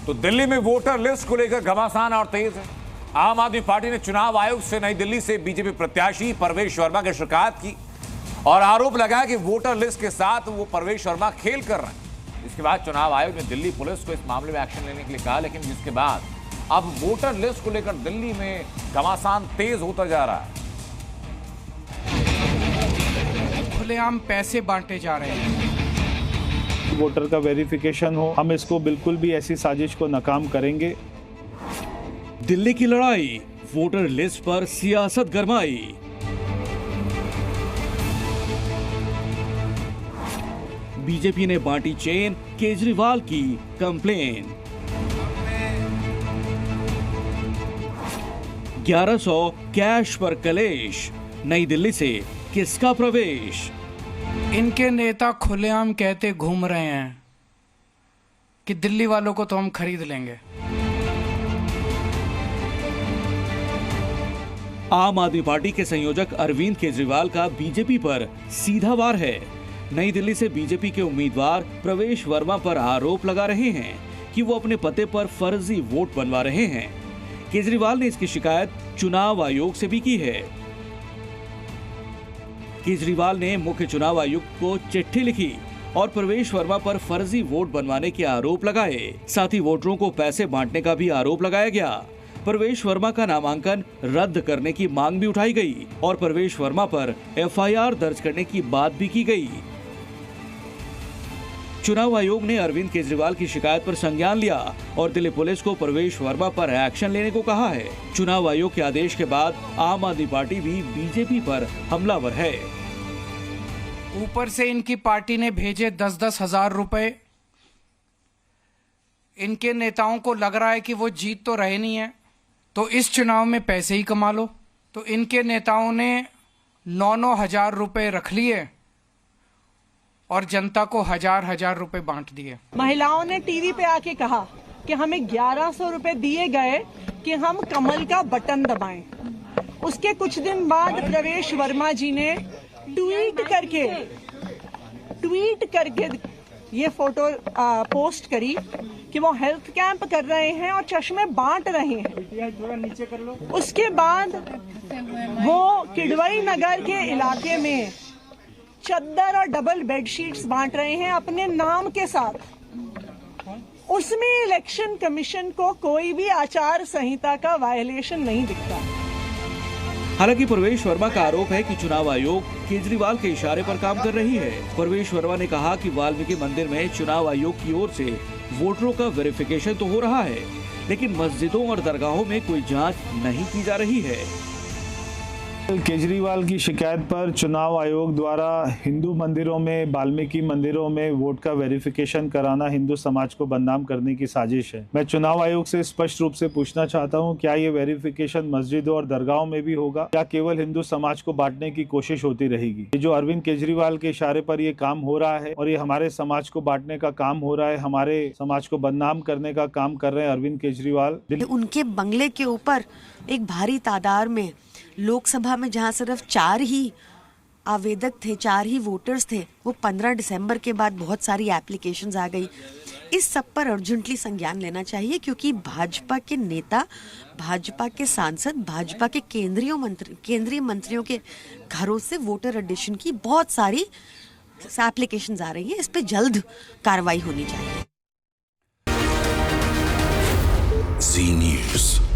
तो दिल्ली में voter list को लेकर घमासान और तेज है। आम आदमी पार्टी ने चुनाव आयोग से नई दिल्ली से बीजेपी प्रत्याशी परवेश वर्मा की शिकायत की और आरोप लगाया कि वोटर लिस्ट के साथ वो परवेश वर्मा खेल कर रहे हैं। इसके बाद चुनाव आयोग ने दिल्ली पुलिस को इस मामले में एक्शन लेने के लिए कहा, लेकिन जिसके बाद अब वोटर लिस्ट को लेकर दिल्ली में घमासान तेज होता जा रहा है। खुलेआम पैसे बांटे जा रहे हैं। वोटर का वेरिफिकेशन हो, हम इसको बिल्कुल भी ऐसी साजिश को नाकाम करेंगे। दिल्ली की लड़ाई, वोटर लिस्ट पर सियासत गरमाई। बीजेपी ने बांटी चेन, केजरीवाल की कंप्लेन। 1100 कैश पर कलेश, नई दिल्ली से किसका प्रवेश? इनके नेता खुलेआम कहते घूम रहे हैं कि दिल्ली वालों को तो हम खरीद लेंगे। आम आदमी पार्टी के संयोजक अरविंद केजरीवाल का बीजेपी पर सीधा वार है। नई दिल्ली से बीजेपी के उम्मीदवार प्रवेश वर्मा पर आरोप लगा रहे हैं कि वो अपने पते पर फर्जी वोट बनवा रहे हैं। केजरीवाल ने इसकी शिकायत चुनाव आयोग से भी की है। केजरीवाल ने मुख्य चुनाव आयुक्त को चिट्ठी लिखी और प्रवेश वर्मा पर फर्जी वोट बनवाने के आरोप लगाए। साथ ही वोटरों को पैसे बांटने का भी आरोप लगाया गया। प्रवेश वर्मा का नामांकन रद्द करने की मांग भी उठाई गई और प्रवेश वर्मा पर एफआईआर दर्ज करने की बात भी की गई। चुनाव आयोग ने अरविंद केजरीवाल की शिकायत पर संज्ञान लिया और दिल्ली पुलिस को प्रवेश वर्मा पर एक्शन लेने को कहा है। चुनाव आयोग के आदेश के बाद आम आदमी पार्टी भी बीजेपी पर हमलावर है। ऊपर से इनकी पार्टी ने भेजे 10-10 हजार रुपए। इनके नेताओं को लग रहा है कि वो जीत तो रहे नहीं है, तो इस चुनाव में पैसे ही कमा लो। तो इनके नेताओं ने 9-9 हजार रुपए रख लिए और जनता को 1000-1000 रुपए बांट दिए। महिलाओं ने टीवी पे आके कहा कि हमें 1100 रुपए दिए गए कि हम कमल का बटन दबाएं। उसके कुछ दिन बाद प्रवेश वर्मा जी ने ट्वीट करके ये फोटो पोस्ट करी कि वो हेल्थ कैंप कर रहे हैं और चश्मे बांट रहे हैं। थोड़ा नीचे कर लो। उसके बाद वो किडवई नगर के इलाके में चद्दर और डबल बेडशीट्स बांट रहे हैं अपने नाम के साथ। उसमें इलेक्शन कमीशन को कोई भी आचार संहिता का वायलेशन नहीं दिखता। हालांकि प्रवेश वर्मा का आरोप है कि चुनाव आयोग केजरीवाल के इशारे पर काम कर रही है। प्रवेश वर्मा ने कहा कि वाल्मीकि मंदिर में चुनाव आयोग की ओर से वोटरों का वेरिफिकेशन तो हो रहा है, लेकिन मस्जिदों और दरगाहों में कोई जांच नहीं की जा रही है। केजरीवाल की शिकायत पर चुनाव आयोग द्वारा हिंदू मंदिरों में, वाल्मीकि मंदिरों में वोट का वेरिफिकेशन कराना हिंदू समाज को बदनाम करने की साजिश है। मैं चुनाव आयोग से स्पष्ट रूप से पूछना चाहता हूं, क्या ये वेरिफिकेशन मस्जिदों और दरगाहों में भी होगा या केवल हिंदू समाज को बांटने की कोशिश होती रहेगी? ये जो अरविंद केजरीवाल के इशारे पर ये काम हो रहा है और ये हमारे समाज को बांटने का काम हो रहा है, हमारे समाज को बदनाम करने का काम कर रहे हैं अरविंद केजरीवाल। उनके बंगले के ऊपर एक भारी तादाद में लोकसभा में जहां सिर्फ 4 ही आवेदक थे, 4 ही वोटर्स थे, वो 15 दिसंबर के बाद बहुत सारी एप्लीकेशंस आ गई। इस सब पर अर्जेंटली संज्ञान लेना चाहिए, क्योंकि भाजपा के नेता, भाजपा के सांसद, भाजपा के केंद्रीय मंत्रियों के घरों से वोटर एडिशन की बहुत सारी एप्लीकेशंस आ रही हैं। इस पे जल्द कार्रवाई होनी चाहिए। जी न्यूज़।